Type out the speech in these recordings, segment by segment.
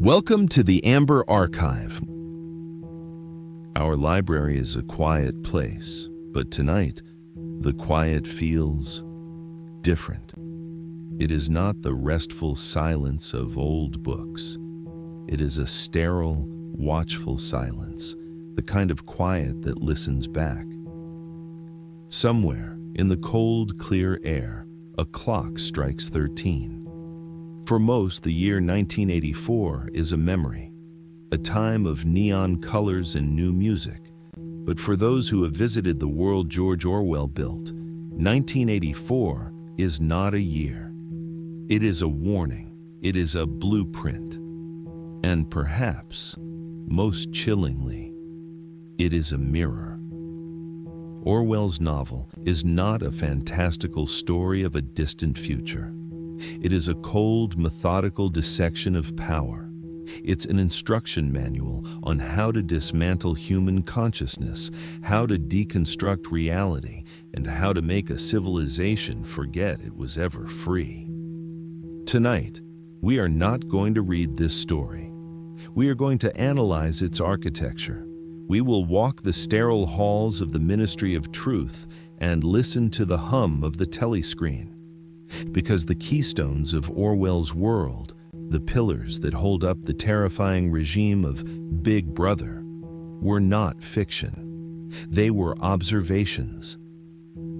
Welcome to the Amber Archive. Our library is a quiet place, but tonight, the quiet feels different. It is not the restful silence of old books. It is a sterile, watchful silence, the kind of quiet that listens back. Somewhere, in the cold, clear air, a clock strikes 13. For most, the year 1984 is a memory, a time of neon colors and new music. But for those who have visited the world George Orwell built, 1984 is not a year. It is a warning. It is a blueprint. And perhaps, most chillingly, it is a mirror. Orwell's novel is not a fantastical story of a distant future. It is a cold, methodical dissection of power. It's an instruction manual on how to dismantle human consciousness, how to deconstruct reality, and how to make a civilization forget it was ever free. Tonight, we are not going to read this story. We are going to analyze its architecture. We will walk the sterile halls of the Ministry of Truth and listen to the hum of the telescreen. Because the keystones of Orwell's world, the pillars that hold up the terrifying regime of Big Brother, were not fiction. They were observations.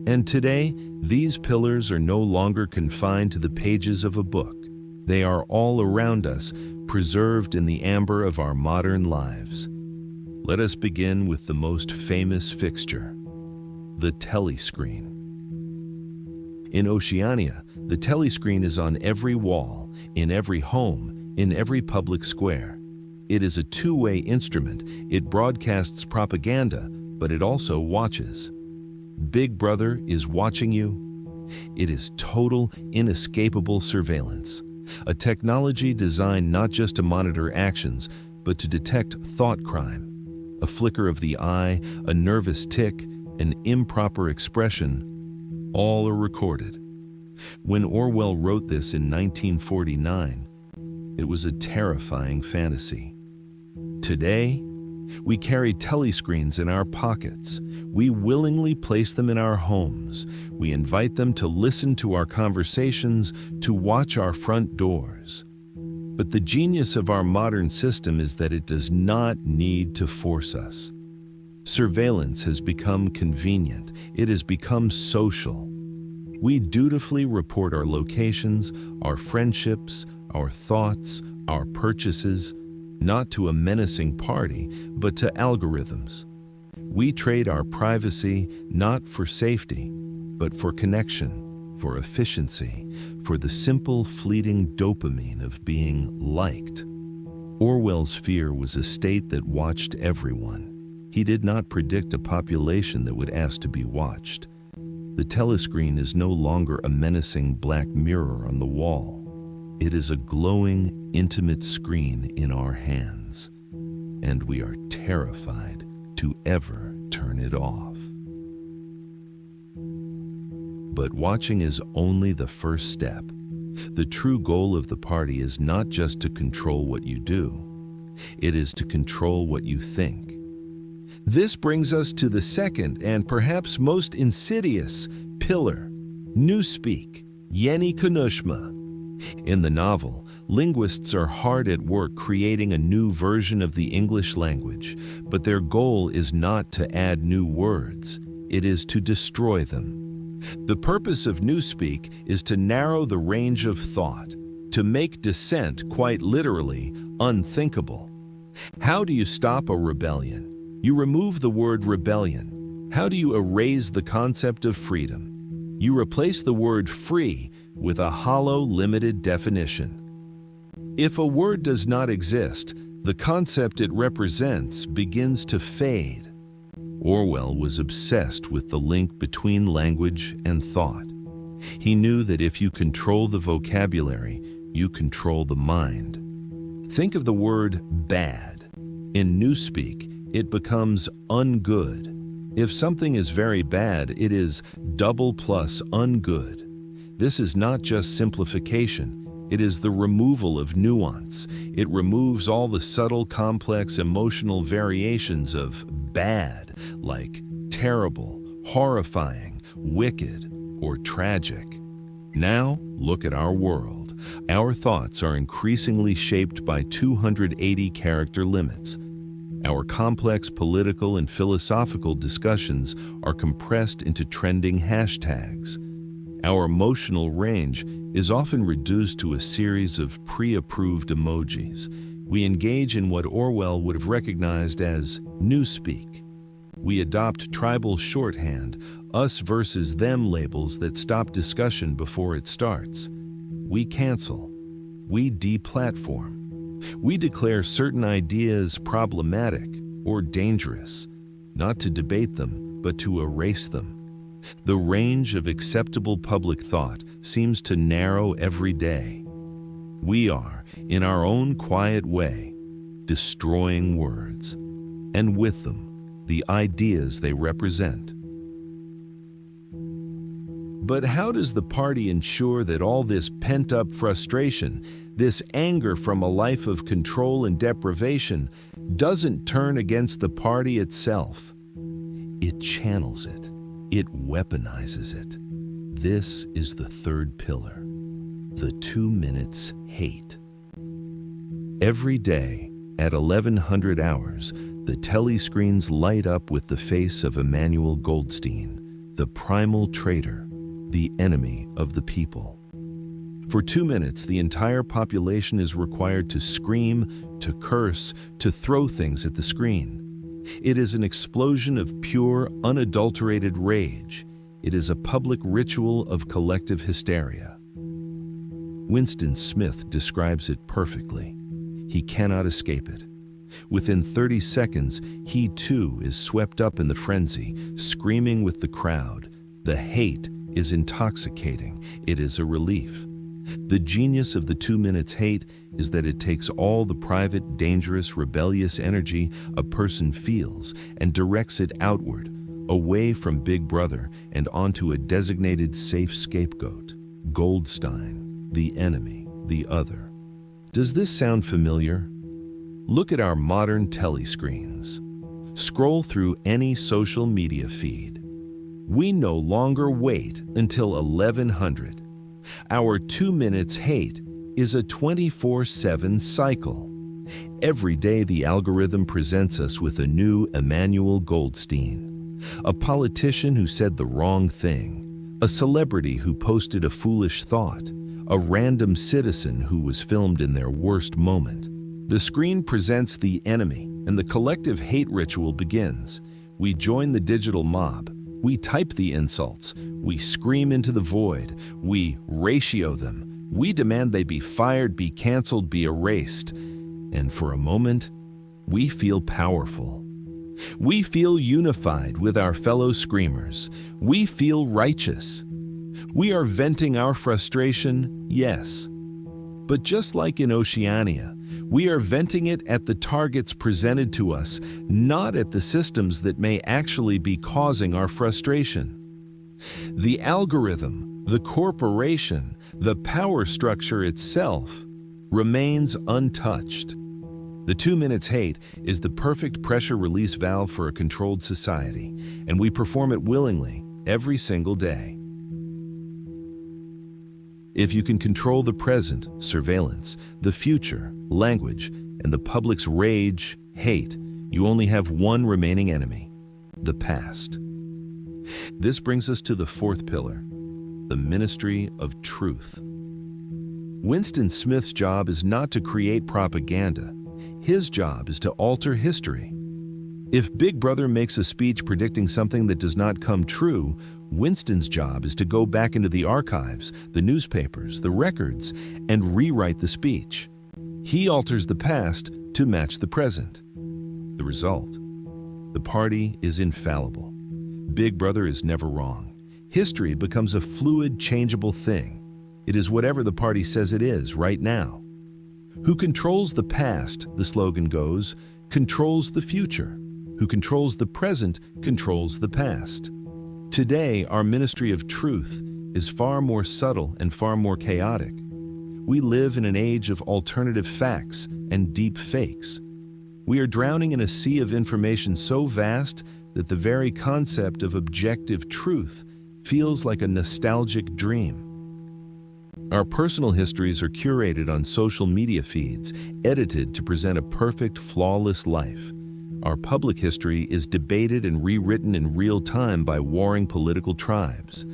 And today, these pillars are no longer confined to the pages of a book. They are all around us, preserved in the amber of our modern lives. Let us begin with the most famous fixture, the telescreen. In Oceania, the telescreen is on every wall, in every home, in every public square. It is a two-way instrument. It broadcasts propaganda, but it also watches. Big Brother is watching you. It is total, inescapable surveillance, a technology designed not just to monitor actions, but to detect thought crime. A flicker of the eye, a nervous tick, an improper expression, all are recorded. When Orwell wrote this in 1949, it was a terrifying fantasy. Today, we carry telescreens in our pockets. We willingly place them in our homes. We invite them to listen to our conversations, to watch our front doors. But the genius of our modern system is that it does not need to force us. Surveillance has become convenient. It has become social. We dutifully report our locations, our friendships, our thoughts, our purchases, not to a menacing party, but to algorithms. We trade our privacy not for safety, but for connection, for efficiency, for the simple, fleeting dopamine of being liked. Orwell's fear was a state that watched everyone. He did not predict a population that would ask to be watched. The telescreen is no longer a menacing black mirror on the wall. It is a glowing, intimate screen in our hands, and we are terrified to ever turn it off. But watching is only the first step. The true goal of the party is not just to control what you do. It is to control what you think. This brings us to the second and perhaps most insidious pillar, newspeak, yeni konuşma. In the novel, linguists are hard at work creating a new version of the English language, but their goal is not to add new words, it is to destroy them. The purpose of newspeak is to narrow the range of thought, to make dissent, quite literally, unthinkable. How do you stop a rebellion? You remove the word rebellion. How do you erase the concept of freedom? You replace the word free with a hollow, limited definition. If a word does not exist, the concept it represents begins to fade. Orwell was obsessed with the link between language and thought. He knew that if you control the vocabulary, you control the mind. Think of the word bad. In newspeak, it becomes ungood. If something is very bad, it is double plus ungood. This is not just simplification, It is the removal of nuance. It removes all the subtle, complex emotional variations of bad, like terrible, horrifying, wicked, or tragic. Now, look at our world. Our thoughts are increasingly shaped by 280 character limits. Our complex political and philosophical discussions are compressed into trending hashtags. Our emotional range is often reduced to a series of pre-approved emojis. We engage in what Orwell would have recognized as newspeak. We adopt tribal shorthand, us versus them labels that stop discussion before it starts. We cancel. We deplatform. We declare certain ideas problematic or dangerous, not to debate them, but to erase them. The range of acceptable public thought seems to narrow every day. We are, in our own quiet way, destroying words, and with them, the ideas they represent. But how does the party ensure that all this pent-up frustration, this anger from a life of control and deprivation, doesn't turn against the party itself? It channels it. It weaponizes it. This is the third pillar, the 2 minutes hate. Every day at 1100 hours, the telescreens light up with the face of Emmanuel Goldstein, the primal traitor, the enemy of the people. For 2 minutes, the entire population is required to scream, to curse, to throw things at the screen. It is an explosion of pure, unadulterated rage. It is a public ritual of collective hysteria. Winston Smith describes it perfectly. He cannot escape it. Within 30 seconds, he too is swept up in the frenzy, screaming with the crowd. The hate is intoxicating. It is a relief. The genius of the 2 minutes hate is that it takes all the private, dangerous, rebellious energy a person feels and directs it outward, away from Big Brother and onto a designated safe scapegoat, Goldstein, the enemy, the other. Does this sound familiar? Look at our modern telescreens. Scroll through any social media feed. We no longer wait until 1100. Our 2 minutes hate is a 24/7 cycle. Every day the algorithm presents us with a new Emmanuel Goldstein, a politician who said the wrong thing, a celebrity who posted a foolish thought, a random citizen who was filmed in their worst moment. The screen presents the enemy, and the collective hate ritual begins. We join the digital mob. We type the insults. We scream into the void. We ratio them. We demand they be fired, be canceled, be erased. And for a moment, we feel powerful. We feel unified with our fellow screamers. We feel righteous. We are venting our frustration, yes. But just like in Oceania, we are venting it at the targets presented to us, not at the systems that may actually be causing our frustration. The algorithm, the corporation, the power structure itself remains untouched. The 2 minutes hate is the perfect pressure release valve for a controlled society, and we perform it willingly every single day. If you can control the present, surveillance, the future, language, and the public's rage, hate, you only have one remaining enemy, the past. This brings us to the fourth pillar, the ministry of truth. Winston Smith's job is not to create propaganda. His job is to alter history. If Big Brother makes a speech predicting something that does not come true, Winston's job is to go back into the archives, the newspapers, the records, and rewrite the speech. He alters the past to match the present. The result? The party is infallible. Big Brother is never wrong. History becomes a fluid, changeable thing. It is whatever the party says it is right now. Who controls the past, the slogan goes, controls the future. Who controls the present controls the past. Today, our ministry of truth is far more subtle and far more chaotic. We live in an age of alternative facts and deep fakes. We are drowning in a sea of information so vast that the very concept of objective truth feels like a nostalgic dream. Our personal histories are curated on social media feeds, edited to present a perfect, flawless life. Our public history is debated and rewritten in real time by warring political tribes.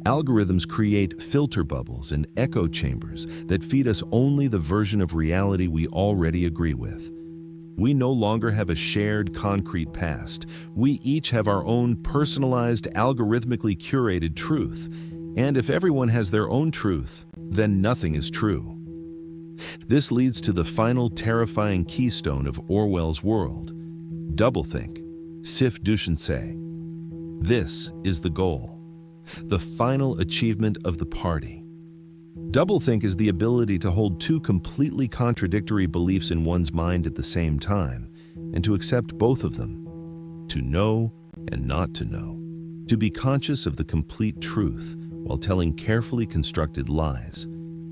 Algorithms create filter bubbles and echo chambers that feed us only the version of reality we already agree with. We no longer have a shared, concrete past. We each have our own personalized, algorithmically curated truth. And if everyone has their own truth, then nothing is true. This leads to the final terrifying keystone of Orwell's world: doublethink, sift douchense. This is the goal, the final achievement of the party. Doublethink is the ability to hold two completely contradictory beliefs in one's mind at the same time, and to accept both of them, to know and not to know, to be conscious of the complete truth while telling carefully constructed lies,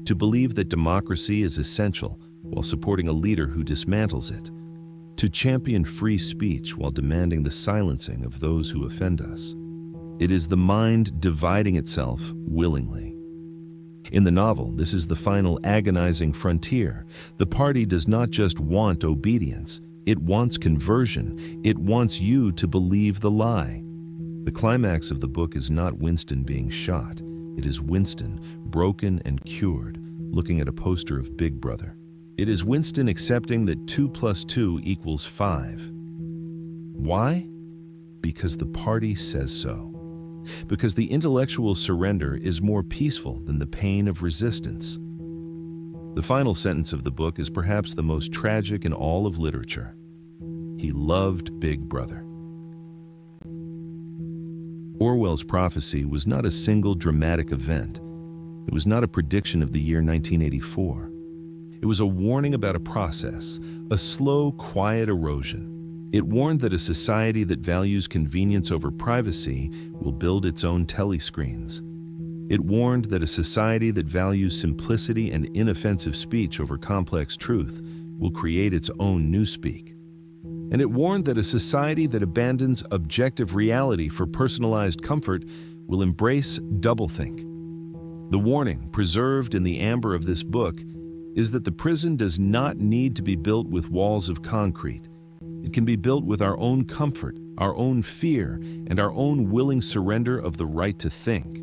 to believe that democracy is essential while supporting a leader who dismantles it, to champion free speech while demanding the silencing of those who offend us. It is the mind dividing itself willingly. In the novel, this is the final agonizing frontier. The party does not just want obedience, it wants conversion. It wants you to believe the lie. The climax of the book is not Winston being shot. It is Winston, broken and cured, looking at a poster of Big Brother. It is Winston accepting that 2 + 2 = 5. Why? Because the party says so. Because the intellectual surrender is more peaceful than the pain of resistance. The final sentence of the book is perhaps the most tragic in all of literature. He loved Big Brother. Orwell's prophecy was not a single dramatic event. It was not a prediction of the year 1984. It was a warning about a process, a slow, quiet erosion. It warned that a society that values convenience over privacy will build its own telescreens. It warned that a society that values simplicity and inoffensive speech over complex truth will create its own newspeak. And it warned that a society that abandons objective reality for personalized comfort will embrace doublethink. The warning, preserved in the amber of this book, is that the prison does not need to be built with walls of concrete. It can be built with our own comfort, our own fear, and our own willing surrender of the right to think.